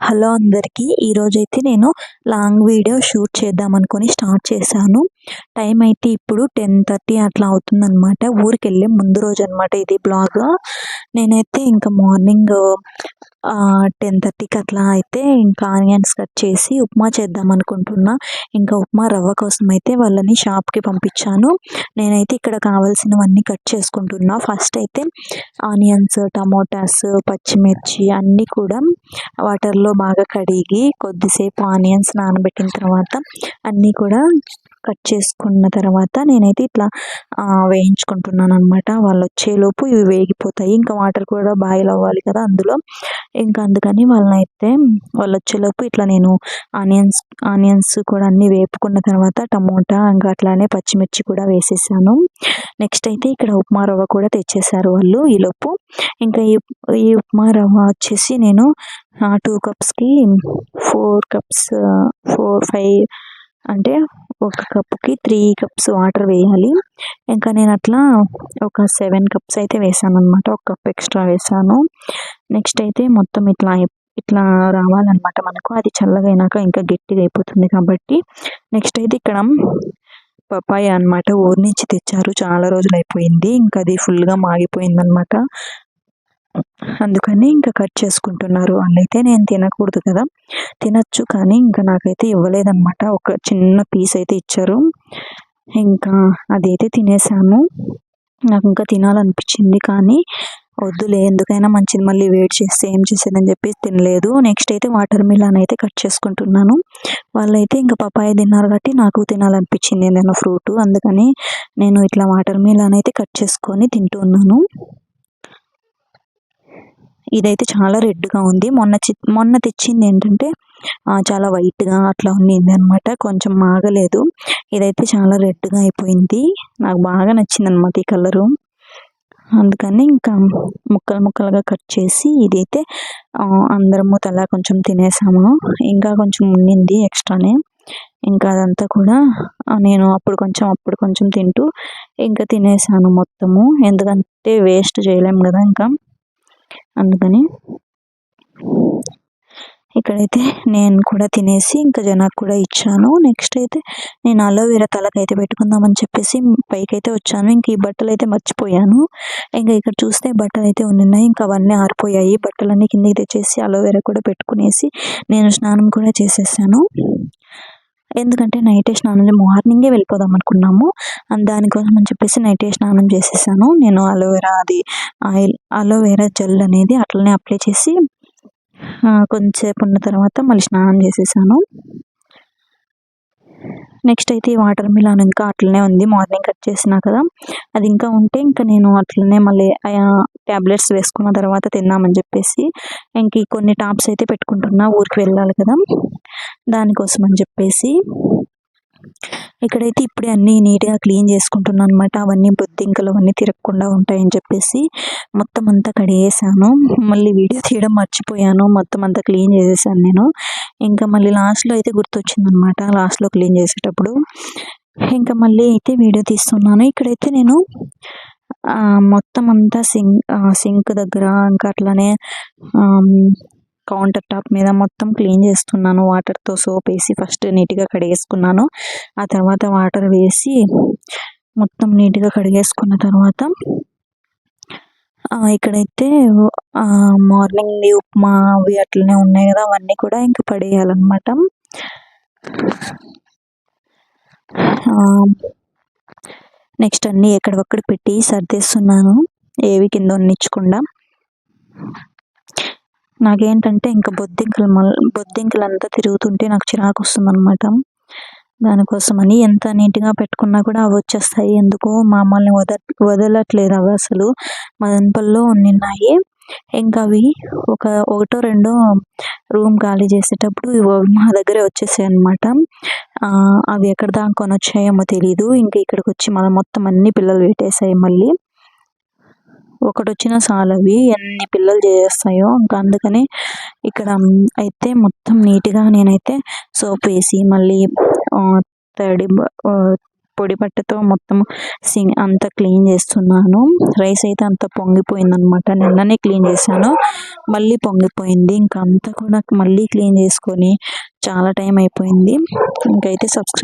Hello అందరికీ. ఈరోజైతే నేను లాంగ్ వీడియో షూట్ చేద్దామనుకొని స్టార్ట్ చేశాను. టైం అయితే ఇప్పుడు 10:30 అట్లా అవుతుందనమాట. ఊరికెళ్ళే ముందు రోజు అనమాట ఇది బ్లాగ్. నేనైతే ఇంకా మార్నింగ్ 10:30కి అట్లా అయితే ఇంకా ఆనియన్స్ కట్ చేసి ఉప్మా చేద్దాం అనుకుంటున్నా. ఇంకా ఉప్మా రవ్వ కోసం అయితే వాళ్ళని షాప్కి పంపించాను. నేనైతే ఇక్కడ కావాల్సినవన్నీ కట్ చేసుకుంటున్నా. ఫస్ట్ అయితే ఆనియన్స్, టమోటాస్, పచ్చిమిర్చి అన్నీ కూడా వాటర్లో బాగా కడిగి కొద్దిసేపు ఆనియన్స్ నానబెట్టిన తర్వాత అన్నీ కూడా కట్ చేసుకున్న తర్వాత నేనైతే ఇట్లా వేయించుకుంటున్నాను అనమాట. వాళ్ళు వచ్చేలోపు ఇవి వేగిపోతాయి. ఇంకా వాటర్ కూడా బాయిల్ అవ్వాలి కదా అందులో. ఇంకా అందుకని వాళ్ళు వచ్చేలోపు ఇట్లా నేను ఆనియన్స్ కూడా అన్నీ వేపుకున్న తర్వాత టమోటా ఇంకా అట్లానే పచ్చిమిర్చి కూడా వేసేసాను. నెక్స్ట్ అయితే ఇక్కడ ఉప్మా రవ్వ కూడా తెచ్చేసారు వాళ్ళు ఈలోపు. ఇంకా ఈ ఉప్మా రవ్వ వచ్చేసి నేను 2 కప్స్కి 4 కప్స్ 5 అంటే ఒక కప్పుకి 3 కప్స్ వాటర్ వేయాలి. ఇంకా నేను అట్లా ఒక 7 కప్స్ అయితే వేసాను అనమాట. ఒక కప్ ఎక్స్ట్రా వేసాను. నెక్స్ట్ అయితే మొత్తం ఇట్లా రావాలన్నమాట మనకు. అది చల్లగా అయినాక ఇంకా గట్టిగా అయిపోతుంది కాబట్టి. నెక్స్ట్ అయితే ఇక్కడ పపాయ అనమాట ఊరి నుంచి తెచ్చారు. చాలా రోజులు అయిపోయింది. ఇంకా అది ఫుల్గా మాగిపోయింది అనమాట. అందుకని ఇంకా కట్ చేసుకుంటున్నారు వాళ్ళైతే. నేను తినకూడదు కదా, తినచ్చు కానీ ఇంకా నాకైతే ఇవ్వలేదన్నమాట. ఒక చిన్న పీస్ అయితే ఇచ్చారు. ఇంకా అదైతే తినేసాను. నాకు ఇంకా తినాలనిపించింది కానీ వద్దులే, ఎందుకైనా మంచిది, మళ్ళీ వెయిట్ చేస్తే ఏం చేసేదని చెప్పి తినలేదు. నెక్స్ట్ అయితే వాటర్ మిలన్ అయితే కట్ చేసుకుంటున్నాను. వాళ్ళైతే ఇంకా పపాయ తిన్నారు కాబట్టి నాకు తినాలనిపించింది ఏదైనా ఫ్రూట్. అందుకని నేను ఇట్లా వాటర్ మిలన్ అయితే కట్ చేసుకొని తింటూ ఉన్నాను. ఇదైతే చాలా రెడ్గా ఉంది. మొన్న తెచ్చింది ఏంటంటే చాలా వైట్గా అట్లా ఉన్నింది అనమాట. కొంచెం మాగలేదు. ఇదైతే చాలా రెడ్గా అయిపోయింది. నాకు బాగా నచ్చింది అనమాట ఈ కలరు. అందుకని ఇంకా ముక్కలుగా కట్ చేసి ఇదైతే అందరము తలా కొంచెం తినేసాము. ఇంకా కొంచెం ఉండింది ఎక్స్ట్రానే. ఇంకా అదంతా కూడా నేను అప్పుడు కొంచెం తింటూ ఇంకా తినేసాను మొత్తము. ఎందుకంటే వేస్ట్ చేయలేము కదా ఇంకా, అందుకని ఇక్కడైతే నేను కూడా తినేసి ఇంకా జనాకు కూడా ఇచ్చాను. నెక్స్ట్ అయితే నేను అలోవెరా తలకైతే పెట్టుకుందామని చెప్పేసి పైకైతే వచ్చాను. ఇంక ఈ బట్టలు అయితే మర్చిపోయాను. ఇంకా ఇక్కడ చూస్తే బట్టలు అయితే ఉన్నాయి. ఇంకా అవన్నీ ఆరిపోయాయి. బట్టలన్నీ కిందికి తెచ్చేసి అలోవెరా కూడా పెట్టుకునేసి నేను స్నానం కూడా చేసేసాను. ఎందుకంటే నైటే స్నానం మార్నింగే వెళ్ళిపోదాం అనుకున్నాము. దానికోసం అని చెప్పేసి నైటే స్నానం చేసేసాను. నేను అలోవెరా జెల్ అనేది అట్లనే అప్లై చేసి కొంచెంసేపు ఉన్న తర్వాత మళ్ళీ స్నానం చేసేసాను. నెక్స్ట్ అయితే ఈ వాటర్ మిలన్ ఇంకా అట్లనే ఉంది. మార్నింగ్ కట్ చేసినా కదా, అది ఇంకా ఉంటే ఇంకా నేను అట్లనే మళ్ళీ ట్యాబ్లెట్స్ వేసుకున్న తర్వాత తిందామని చెప్పేసి ఇంక కొన్ని టాప్స్ అయితే పెట్టుకుంటున్నా. ఊరికి వెళ్ళాలి కదా, దానికోసం అని చెప్పేసి. ఇక్కడైతే ఇప్పుడే అన్నీ నీట్గా క్లీన్ చేసుకుంటున్నాను అనమాట. అవన్నీ బొద్దింకలు అవన్నీ తిరగకుండా ఉంటాయని చెప్పేసి మొత్తం అంతా కడిగేసాను. మళ్ళీ వీడియో తీయడం మర్చిపోయాను. మొత్తం అంతా క్లీన్ చేసేసాను నేను. ఇంకా మళ్ళీ లాస్ట్లో అయితే గుర్తొచ్చింది అనమాట. లాస్ట్లో క్లీన్ చేసేటప్పుడు ఇంకా మళ్ళీ అయితే వీడియో తీస్తున్నాను. ఇక్కడైతే నేను మొత్తం అంతా సింక్ దగ్గర ఇంకా అట్లానే కౌంటర్ టాప్ మీద మొత్తం క్లీన్ చేస్తున్నాను. వాటర్తో సోప్ వేసి ఫస్ట్ నీట్గా కడిగేసుకున్నాను. ఆ తర్వాత వాటర్ వేసి మొత్తం నీట్గా కడిగేసుకున్న తర్వాత ఇక్కడైతే మార్నింగ్ ఉప్మా అవి అట్లనే ఉన్నాయి కదా, అవన్నీ కూడా ఇంకా పడేయాలన్నమాట. నెక్స్ట్ అన్నీ ఎక్కడొక్కడ పెట్టి సర్దేస్తున్నాను, ఏవి కింద ఉన్నించకుండా. నాకేంటంటే ఇంకా బొద్దింకలు అంతా తిరుగుతుంటే నాకు చిరాకు వస్తుంది అనమాట. దానికోసమని ఎంత నీట్గా పెట్టుకున్నా కూడా అవి వచ్చేస్తాయి. ఎందుకో మమ్మల్ని వదలట్లేదు అవి అసలు. మదనపల్లిలో ఉన్నాయి. ఇంకా అవి ఒకటో రెండో రూమ్ ఖాళీ చేసేటప్పుడు మా దగ్గరే వచ్చేసాయి అనమాట. అవి ఎక్కడ దాకా వచ్చాయేమో తెలీదు. ఇంకా ఇక్కడికి వచ్చి మొత్తం అన్ని పిల్లలు పెట్టేసాయి. మళ్ళీ ఒకటి వచ్చినా చాలు అవి ఎన్ని పిల్లలు చేస్తాయో. ఇంకా అందుకని ఇక్కడ అయితే మొత్తం నీట్గా నేనైతే సోప్ వేసి మళ్ళీ పొడి బట్టతో మొత్తం అంతా క్లీన్ చేస్తున్నాను. రైస్ అయితే అంత పొంగిపోయింది అనమాట. నిన్ననే క్లీన్ చేశాను, మళ్ళీ పొంగిపోయింది. ఇంకా అంతా కూడా మళ్ళీ క్లీన్ చేసుకొని చాలా టైం అయిపోయింది. ఇంకైతే సబ్స్క్రైబ్